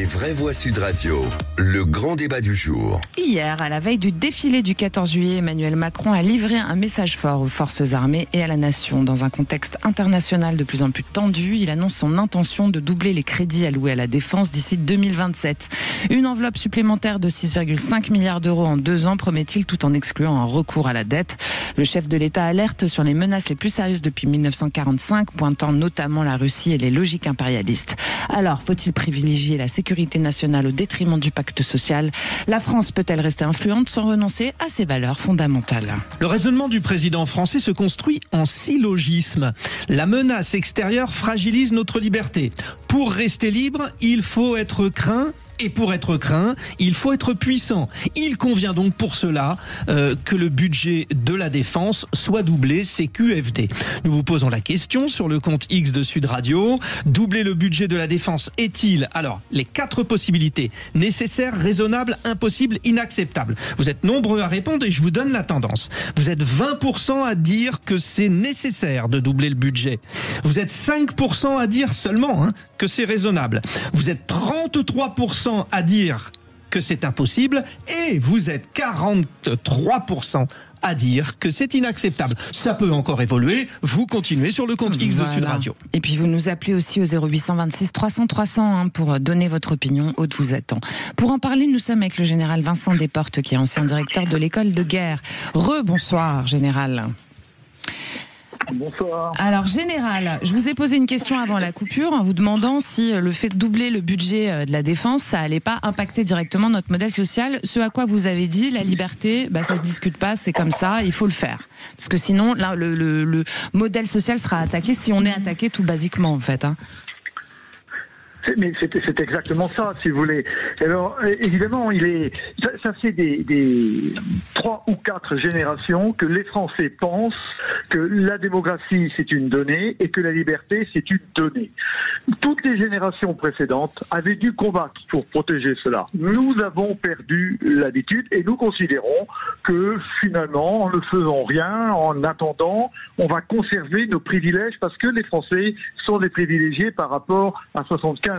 Vraies Voix Sud Radio, le grand débat du jour. Hier, à la veille du défilé du 14 juillet, Emmanuel Macron a livré un message fort aux forces armées et à la nation. Dans un contexte international de plus en plus tendu, il annonce son intention de doubler les crédits alloués à la défense d'ici 2027. Une enveloppe supplémentaire de 6,5 milliards d'euros en 2 ans, promet-il, tout en excluant un recours à la dette. Le chef de l'État alerte sur les menaces les plus sérieuses depuis 1945, pointant notamment la Russie et les logiques impérialistes. Alors, faut-il privilégier la sécurité nationale au détriment du pacte social? La France peut-elle rester influente sans renoncer à ses valeurs fondamentales? Le raisonnement du président français se construit en syllogisme. La menace extérieure fragilise notre liberté. Pour rester libre, il faut être craint. Et pour être craint, il faut être puissant. Il convient donc pour cela que le budget de la défense soit doublé, CQFD. Nous vous posons la question sur le compte X de Sud Radio. Doubler le budget de la défense est-il, alors, les 4 possibilités: nécessaire, raisonnable, impossible, inacceptable? Vous êtes nombreux à répondre et je vous donne la tendance. Vous êtes 20% à dire que c'est nécessaire de doubler le budget. Vous êtes 5% à dire seulement que c'est raisonnable. Vous êtes 33% à dire que c'est impossible et vous êtes 43% à dire que c'est inacceptable. Ça peut encore évoluer. Vous continuez sur le compte X de Sud Radio. Et puis vous nous appelez aussi au 0826 300 300 pour donner votre opinion. Aude vous attend. Pour en parler, nous sommes avec le général Vincent Desportes, qui est ancien directeur de l'école de guerre. Bonsoir, général. Bonsoir. Alors, général, je vous ai posé une question avant la coupure en vous demandant si le fait de doubler le budget de la défense, ça allait pas impacter directement notre modèle social. Ce à quoi vous avez dit, la liberté, ça se discute pas, c'est comme ça, il faut le faire. Parce que sinon, là, le modèle social sera attaqué si on est attaqué tout basiquement, en fait. Mais c'est exactement ça, si vous voulez. Alors, évidemment, ça fait des 3 ou 4 générations que les Français pensent que la démographie, c'est une donnée et que la liberté, c'est une donnée. Toutes les générations précédentes avaient dû combattre pour protéger cela. Nous avons perdu l'habitude et nous considérons que, finalement, en ne faisant rien, en attendant, on va conserver nos privilèges parce que les Français sont des privilégiés par rapport à 75%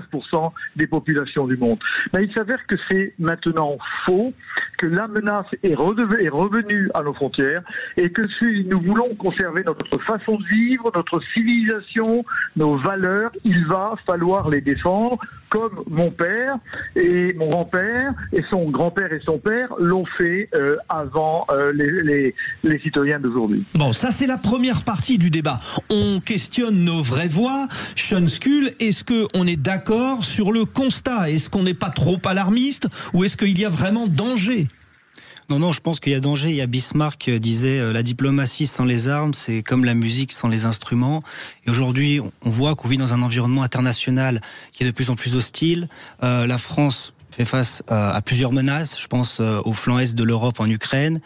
des populations du monde. Mais il s'avère que c'est maintenant faux, que la menace est revenue à nos frontières et que si nous voulons conserver notre façon de vivre, notre civilisation, nos valeurs, il va falloir les défendre comme mon père et mon grand-père et son grand-père et son père l'ont fait avant les citoyens d'aujourd'hui. Bon, ça c'est la première partie du débat. On questionne nos vraies voix. Sean Skull, est-ce qu'on est d'accord sur le constat? Est-ce qu'on n'est pas trop alarmiste ou est-ce qu'il y a vraiment danger? Non, je pense qu'il y a danger. Il y a Bismarck disait la diplomatie sans les armes, c'est comme la musique sans les instruments. Et aujourd'hui, on voit qu'on vit dans un environnement international qui est de plus en plus hostile. La France fait face à plusieurs menaces. Je pense au flanc est de l'Europe en Ukraine.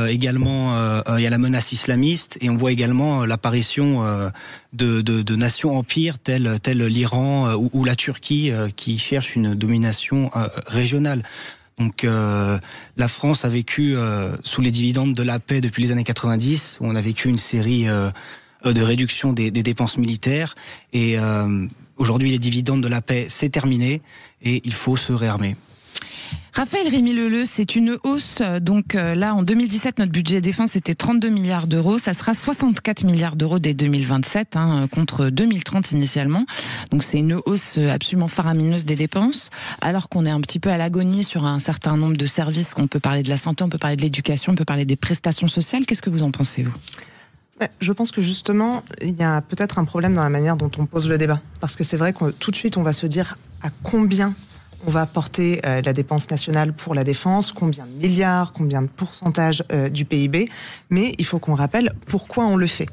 Également, il y a la menace islamiste et on voit également l'apparition de nations empires telles l'Iran ou la Turquie qui cherchent une domination régionale. Donc la France a vécu sous les dividendes de la paix depuis les années 90, où on a vécu une série de réductions des dépenses militaires. Et aujourd'hui, les dividendes de la paix, c'est terminé et il faut se réarmer. Raphaël Rémy-Leleu, c'est une hausse. Donc là, en 2017, notre budget défense était 32 milliards d'euros. Ça sera 64 milliards d'euros dès 2027, contre 2030 initialement. Donc c'est une hausse absolument faramineuse des dépenses, alors qu'on est un petit peu à l'agonie sur un certain nombre de services. On peut parler de la santé, on peut parler de l'éducation, on peut parler des prestations sociales. Qu'est-ce que vous en pensez, vous ? Je pense que justement, il y a peut-être un problème dans la manière dont on pose le débat. Parce que c'est vrai que tout de suite, on va se dire à combien on va porter la dépense nationale pour la défense, combien de milliards, combien de pourcentage du PIB. Mais il faut qu'on rappelle pourquoi on le fait.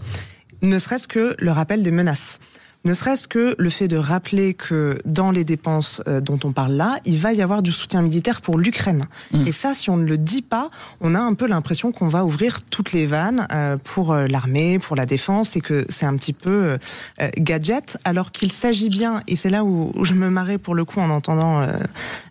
Ne serait-ce que le rappel des menaces. Ne serait-ce que le fait de rappeler que dans les dépenses dont on parle là, il va y avoir du soutien militaire pour l'Ukraine. Et ça, si on ne le dit pas, on a un peu l'impression qu'on va ouvrir toutes les vannes pour l'armée, pour la défense, et que c'est un petit peu gadget, alors qu'il s'agit bien, et c'est là où je me marrais pour le coup en entendant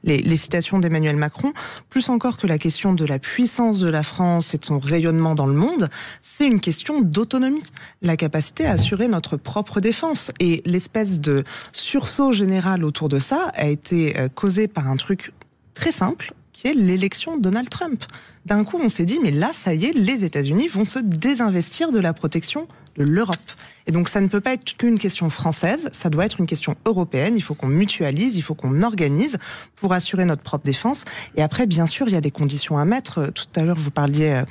les citations d'Emmanuel Macron, plus encore que la question de la puissance de la France et de son rayonnement dans le monde, c'est une question d'autonomie, la capacité à assurer notre propre défense. Et l'espèce de sursaut général autour de ça a été causé par un truc très simple, qui est l'élection de Donald Trump. D'un coup, on s'est dit, mais là, ça y est, les États-Unis vont se désinvestir de la protection de l'Europe. Et donc, ça ne peut pas être qu'une question française, ça doit être une question européenne. Il faut qu'on mutualise, il faut qu'on organise pour assurer notre propre défense. Et après, bien sûr, il y a des conditions à mettre. Tout à l'heure, vous parliez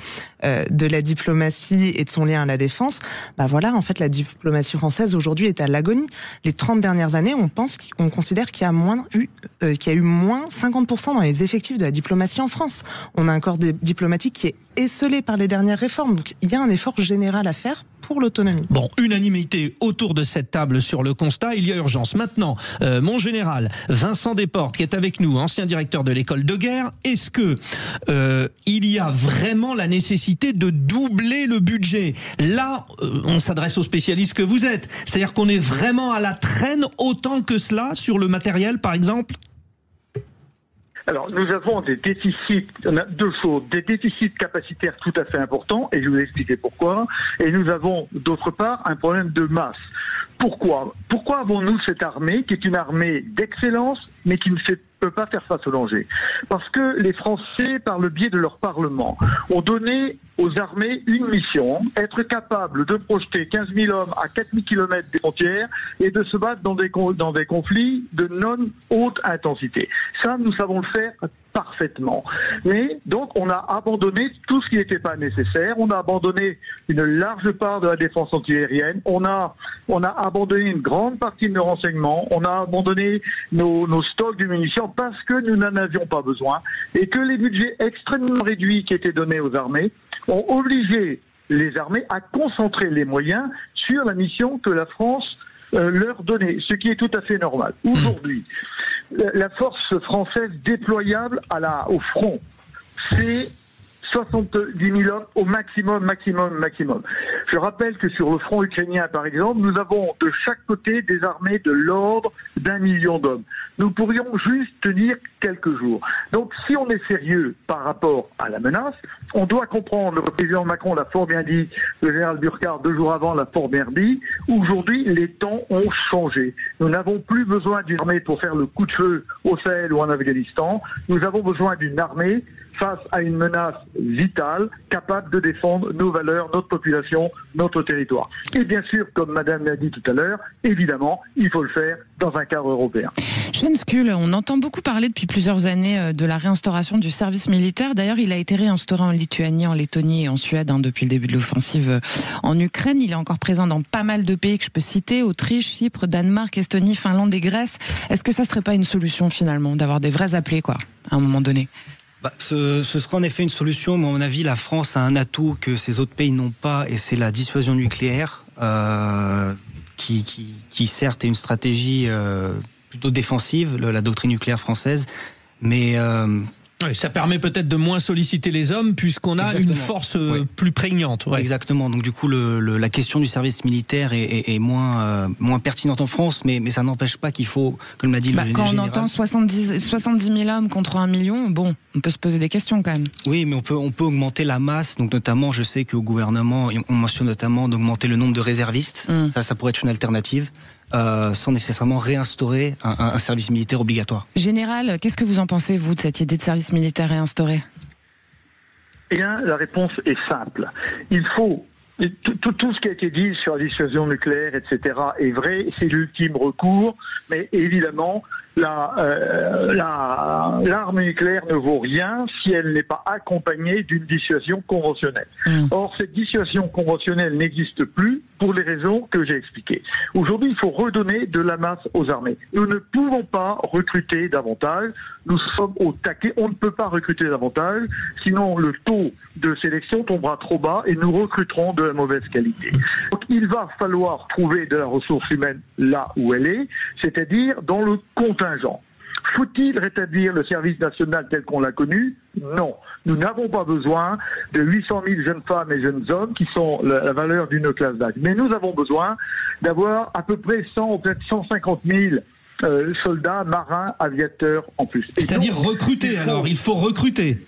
de la diplomatie et de son lien à la défense. Bah voilà, en fait, la diplomatie française aujourd'hui est à l'agonie. Les 30 dernières années, on considère qu'il y a eu moins 50% dans les effectifs de la diplomatie en France. On a un corps diplomatique qui est esselé par les dernières réformes. Donc, il y a un effort général à faire pour l'autonomie. Bon, unanimité autour de cette table sur le constat, il y a urgence. Maintenant, mon général Vincent Desportes, qui est avec nous, ancien directeur de l'école de guerre, est-ce que il y a vraiment la nécessité de doubler le budget? Là, on s'adresse aux spécialistes que vous êtes. C'est-à-dire qu'on est vraiment à la traîne autant que cela sur le matériel, par exemple? Alors, nous avons des déficits, on a deux choses, des déficits capacitaires tout à fait importants, et je vais vous expliquer pourquoi, et nous avons, d'autre part, un problème de masse. Pourquoi avons-nous cette armée, qui est une armée d'excellence, mais qui ne peut pas faire face au danger? Parce que les Français, par le biais de leur Parlement, ont donné aux armées une mission, être capable de projeter 15 000 hommes à 4 000 km des frontières et de se battre dans des conflits de non-haute intensité. Ça, nous savons le faire parfaitement. Mais donc, on a abandonné tout ce qui n'était pas nécessaire. On a abandonné une large part de la défense antiaérienne. On a abandonné une grande partie de nos renseignements. On a abandonné nos stocks de munitions parce que nous n'en avions pas besoin et que les budgets extrêmement réduits qui étaient donnés aux armées ont obligé les armées à concentrer les moyens sur la mission que la France leur donnait, ce qui est tout à fait normal. Aujourd'hui, la force française déployable au front, c'est 70 000 hommes au maximum. Je rappelle que sur le front ukrainien, par exemple, nous avons de chaque côté des armées de l'ordre d'1 million d'hommes. Nous pourrions juste tenir quelques jours. Donc, si on est sérieux par rapport à la menace, on doit comprendre, le président Macron l'a fort bien dit, le général Burkhardt 2 jours avant l'a fort bien dit, aujourd'hui, les temps ont changé. Nous n'avons plus besoin d'une armée pour faire le coup de feu au Sahel ou en Afghanistan. Nous avons besoin d'une armée face à une menace vitale, capable de défendre nos valeurs, notre population, notre territoire. Et bien sûr, comme Madame l'a dit tout à l'heure, évidemment, il faut le faire dans un cadre européen. Jeanne Skull, on entend beaucoup parler depuis plusieurs années de la réinstauration du service militaire. D'ailleurs, il a été réinstauré en Lituanie, en Lettonie et en Suède depuis le début de l'offensive en Ukraine. Il est encore présent dans pas mal de pays que je peux citer, Autriche, Chypre, Danemark, Estonie, Finlande et Grèce. Est-ce que ça serait pas une solution finalement, d'avoir des vrais appelés à un moment donné? Ce sera en effet une solution, mais à mon avis, la France a un atout que ces autres pays n'ont pas, et c'est la dissuasion nucléaire, qui certes est une stratégie plutôt défensive, la doctrine nucléaire française, mais... Oui, ça permet peut-être de moins solliciter les hommes puisqu'on a une force plus prégnante. Ouais. Exactement. Donc du coup, la question du service militaire est moins pertinente en France, mais ça n'empêche pas qu'il faut, comme l'a dit le général... Quand on entend 70 000 hommes contre 1 million, bon, on peut se poser des questions quand même. Oui, mais on peut augmenter la masse. Donc notamment, je sais qu'au gouvernement, on mentionne notamment d'augmenter le nombre de réservistes. Ça pourrait être une alternative. Sans nécessairement réinstaurer un service militaire obligatoire. Général, qu'est-ce que vous en pensez, vous, de cette idée de service militaire réinstauré? Eh bien, la réponse est simple. Il faut... Tout ce qui a été dit sur la dissuasion nucléaire, etc., est vrai, c'est l'ultime recours, mais évidemment, l'arme nucléaire ne vaut rien si elle n'est pas accompagnée d'une dissuasion conventionnelle. Or, cette dissuasion conventionnelle n'existe plus pour les raisons que j'ai expliquées. Aujourd'hui, il faut redonner de la masse aux armées. Nous ne pouvons pas recruter davantage. Nous sommes au taquet. On ne peut pas recruter davantage, sinon le taux de sélection tombera trop bas et nous recruterons de la mauvaise qualité. Donc, il va falloir trouver de la ressource humaine là où elle est, c'est-à-dire dans le contingent. Faut-il rétablir le service national tel qu'on l'a connu? Non. Nous n'avons pas besoin de 800 000 jeunes femmes et jeunes hommes qui sont la valeur d'une classe d'âge. Mais nous avons besoin d'avoir à peu près 100 ou peut-être 150 000 soldats, marins, aviateurs en plus. C'est-à-dire recruter alors, il faut recruter.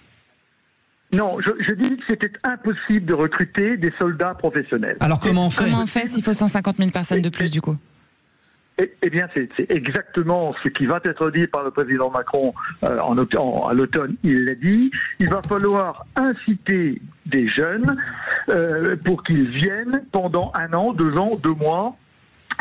Non, je dis que c'était impossible de recruter des soldats professionnels. Alors comment on fait? Comment on fait s'il faut 150 000 personnes de plus du coup? Eh bien, c'est exactement ce qui va être dit par le président Macron à l'automne. Il l'a dit. Il va falloir inciter des jeunes pour qu'ils viennent pendant 1 an, 2 ans, 2 mois,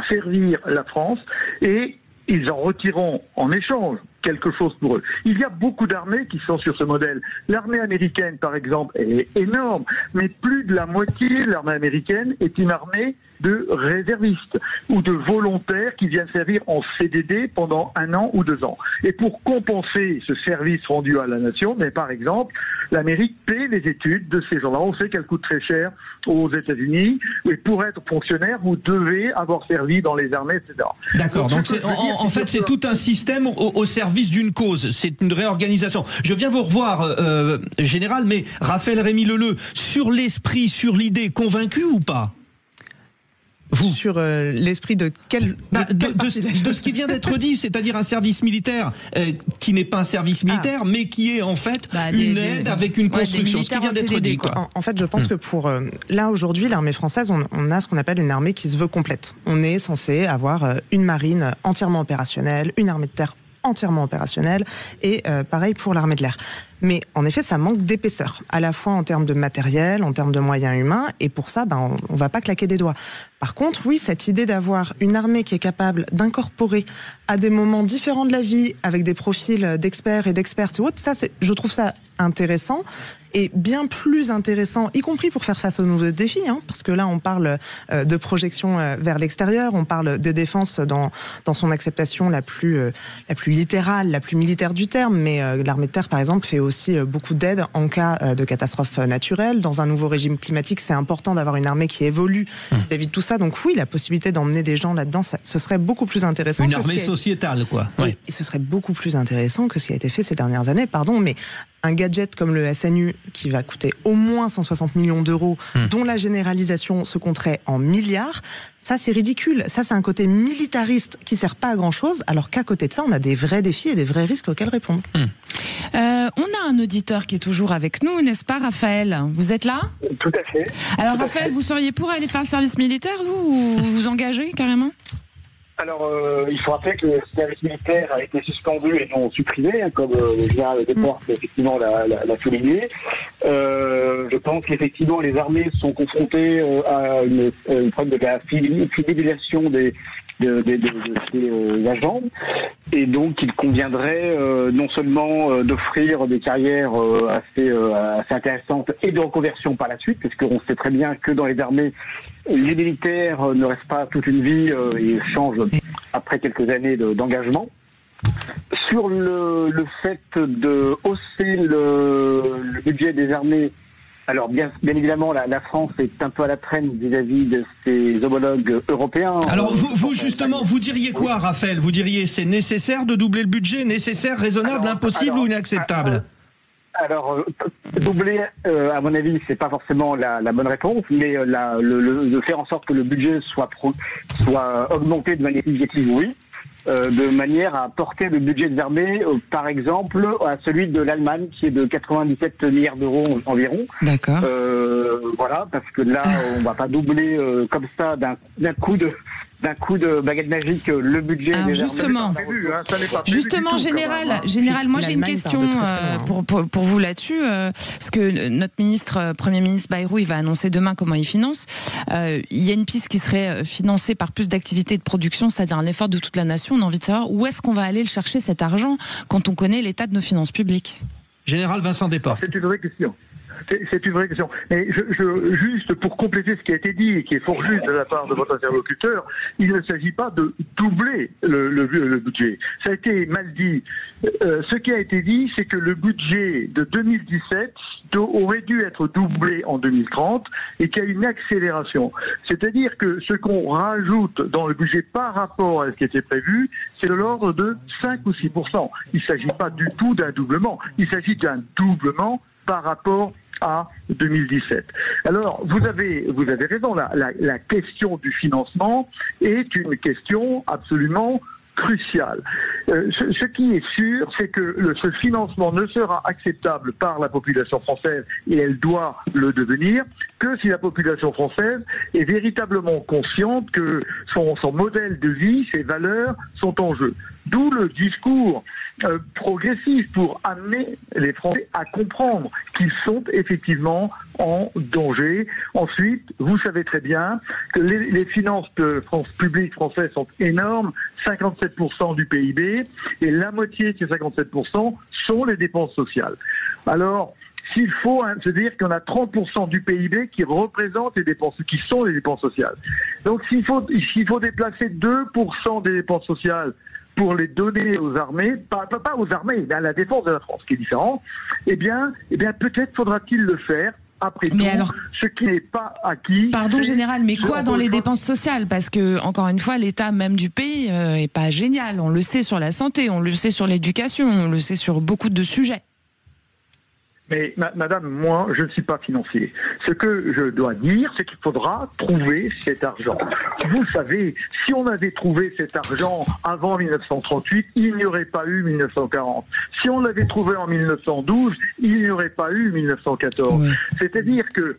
servir la France, et ils en retireront en échange quelque chose pour eux. Il y a beaucoup d'armées qui sont sur ce modèle. L'armée américaine, par exemple, est énorme, mais plus de la moitié de l'armée américaine est une armée de réservistes ou de volontaires qui viennent servir en CDD pendant 1 an ou 2 ans. Et pour compenser ce service rendu à la nation, mais par exemple, l'Amérique paie les études de ces gens-là. On sait qu'elles coûtent très cher aux États-Unis. Et pour être fonctionnaire, vous devez avoir servi dans les armées, etc. D'accord. Donc en fait, c'est tout un système au service d'une cause. C'est une réorganisation. Je viens vous revoir, Général, mais Raphaël Rémy-Leleu, sur l'esprit, sur l'idée, convaincu ou pas ? Vous. Sur l'esprit de quel de ce qui vient d'être dit, c'est-à-dire un service militaire qui n'est pas un service militaire, mais qui est en fait une aide avec une construction. Ce qui vient d'être dit, quoi. En fait, je pense que pour là aujourd'hui, l'armée française, on a ce qu'on appelle une armée qui se veut complète. On est censé avoir une marine entièrement opérationnelle, une armée de terre entièrement opérationnelle, et pareil pour l'armée de l'air. Mais en effet, ça manque d'épaisseur, à la fois en termes de matériel, en termes de moyens humains, et pour ça, on va pas claquer des doigts. Par contre, oui, cette idée d'avoir une armée qui est capable d'incorporer à des moments différents de la vie, avec des profils d'experts et d'expertes et autres, ça, je trouve ça intéressant, et bien plus intéressant, y compris pour faire face aux nouveaux défis, parce que là, on parle de projection vers l'extérieur, on parle des défenses dans son acceptation la plus littérale, la plus militaire du terme, mais l'armée de terre, par exemple, fait aussi beaucoup d'aide en cas de catastrophe naturelle. Dans un nouveau régime climatique, c'est important d'avoir une armée qui évolue vis-à-vis de tout ça. Donc oui, la possibilité d'emmener des gens là-dedans, ce serait beaucoup plus intéressant. Une armée sociétale, quoi. Oui, et ce serait beaucoup plus intéressant que ce qui a été fait ces dernières années, mais un gadget comme le SNU qui va coûter au moins 160 millions d'euros, dont la généralisation se compterait en milliards, ça c'est ridicule. Ça c'est un côté militariste qui sert pas à grand chose, alors qu'à côté de ça, on a des vrais défis et des vrais risques auxquels répondre. On a un auditeur qui est toujours avec nous, n'est-ce pas, Raphaël ? Vous êtes là ? Tout à fait. Alors Raphaël, vous seriez pour aller faire le service militaire, vous vous engagez carrément ? Alors, il faut rappeler que le service militaire a été suspendu et non supprimé, comme le général Desportes effectivement l'a souligné. Je pense qu'effectivement les armées sont confrontées à une problème de la fidélisation des agents, et donc il conviendrait non seulement d'offrir des carrières assez intéressantes et de reconversion par la suite, parce qu'on sait très bien que dans les armées, les militaires ne restent pas toute une vie et changent après quelques années d'engagement. Sur le fait de hausser le budget des armées, alors bien évidemment la France est un peu à la traîne vis-à-vis de ses homologues européens. Alors vous justement, vous diriez quoi, Raphaël ? Vous diriez c'est nécessaire de doubler le budget, nécère, raisonnable, impossible ou inacceptable ? Alors, doubler, à mon avis, c'est pas forcément la bonne réponse, mais de faire en sorte que le budget soit augmenté de manière significative, oui. De manière à porter le budget des armées, par exemple, à celui de l'Allemagne, qui est de 97 milliards d'euros environ. D'accord. Voilà, parce que là, on va pas doubler comme ça d'un coup de baguette magique le budget des justement, armées. Général, moi j'ai une question pour vous là-dessus, parce que notre Premier ministre Bayrou, il va annoncer demain comment il finance. Il y a une piste qui serait financée par plus d'activités de production, c'est-à-dire un effort de toute la nation. On a envie de savoir où est-ce qu'on va aller le chercher cet argent quand on connaît l'état de nos finances publiques. Général Vincent Desportes. C'est une vraie question. C'est une vraie question. Mais juste pour compléter ce qui a été dit, et qui est fort juste de la part de votre interlocuteur, il ne s'agit pas de doubler le budget. Ça a été mal dit. Ce qui a été dit, c'est que le budget de 2017 aurait dû être doublé en 2030 et qu'il y a une accélération. C'est-à-dire que ce qu'on rajoute dans le budget par rapport à ce qui était prévu, c'est de l'ordre de 5 ou 6%. Il ne s'agit pas du tout d'un doublement. Il s'agit d'un doublement par rapport à 2017. Alors, vous avez raison, la question du financement est une question absolument cruciale. Ce qui est sûr, c'est que ce financement ne sera acceptable par la population française, et elle doit le devenir, que si la population française est véritablement consciente que son modèle de vie, ses valeurs sont en jeu. D'où le discours progressif pour amener les Français à comprendre qu'ils sont effectivement en danger. Ensuite, vous savez très bien que les finances publiques françaises sont énormes, 57% du PIB, et la moitié de ces 57% sont les dépenses sociales. Alors, s'il faut se dire qu'on a 30% du PIB qui représente les dépenses, qui sont les dépenses sociales. Donc, s'il faut déplacer 2% des dépenses sociales pour les donner aux armées, pas aux armées, mais à la défense de la France, qui est différent, eh bien, peut-être faudra-t-il le faire. Après tout, alors, ce qui n'est pas acquis. Pardon, général, mais quoi dans les dépenses sociales? Parce que, encore une fois, l'état même du pays est pas génial. On le sait sur la santé, on le sait sur l'éducation, on le sait sur beaucoup de sujets. Mais madame, moi, je ne suis pas financier. Ce que je dois dire, c'est qu'il faudra trouver cet argent. Vous le savez, si on avait trouvé cet argent avant 1938, il n'y aurait pas eu 1940. Si on l'avait trouvé en 1912, il n'y aurait pas eu 1914. Oui. C'est-à-dire que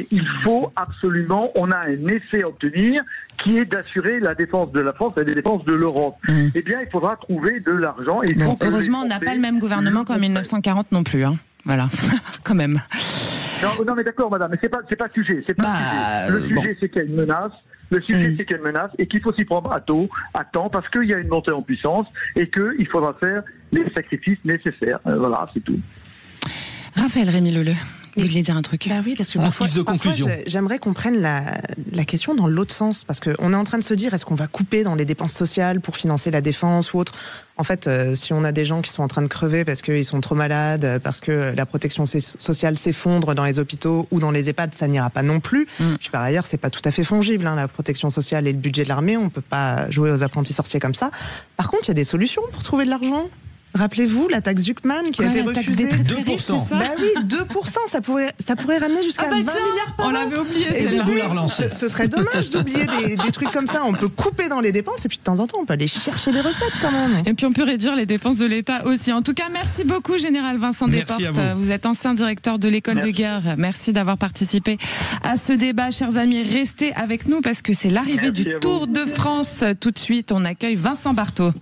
il faut absolument, on a un effet à obtenir qui est d'assurer la défense de la France et la défense de l'Europe. Eh bien, il faudra trouver de l'argent. Heureusement, on n'a pas le même gouvernement qu'en 1940 non plus, hein. Voilà, quand même. Non, mais d'accord, madame, mais c'est pas le sujet. C'est pas le sujet. Le sujet, c'est qu'il y a une menace. Le sujet, c'est qu'il y a une menace et qu'il faut s'y prendre à temps, parce qu'il y a une montée en puissance et qu'il faudra faire les sacrifices nécessaires. Voilà, c'est tout. Raphaël Rémy-Leleu. Vous vouliez dire un truc? Bah oui, parce que parfois j'aimerais qu'on prenne la question dans l'autre sens, parce qu'on est en train de se dire, est-ce qu'on va couper dans les dépenses sociales pour financer la défense ou autre? En fait, si on a des gens qui sont en train de crever parce qu'ils sont trop malades, parce que la protection sociale s'effondre dans les hôpitaux ou dans les EHPAD, ça n'ira pas non plus. Puis par ailleurs, c'est pas tout à fait fongible, hein, la protection sociale et le budget de l'armée. On peut pas jouer aux apprentis sorciers comme ça. Par contre, il y a des solutions pour trouver de l'argent. Rappelez-vous la taxe Zuckman qui a été refusée. 2%. Bah oui, 2%, ça pourrait ramener jusqu'à 20 milliards par an. On l'avait oublié. Ce serait dommage d'oublier des trucs comme ça. On peut couper dans les dépenses et puis de temps en temps, on peut aller chercher des recettes quand même. Et puis on peut réduire les dépenses de l'État aussi. En tout cas, merci beaucoup, Général Vincent Desportes. Vous êtes ancien directeur de l'école de guerre. Merci d'avoir participé à ce débat. Chers amis, restez avec nous parce que c'est l'arrivée du Tour de France. Tout de suite, on accueille Vincent Barthaud.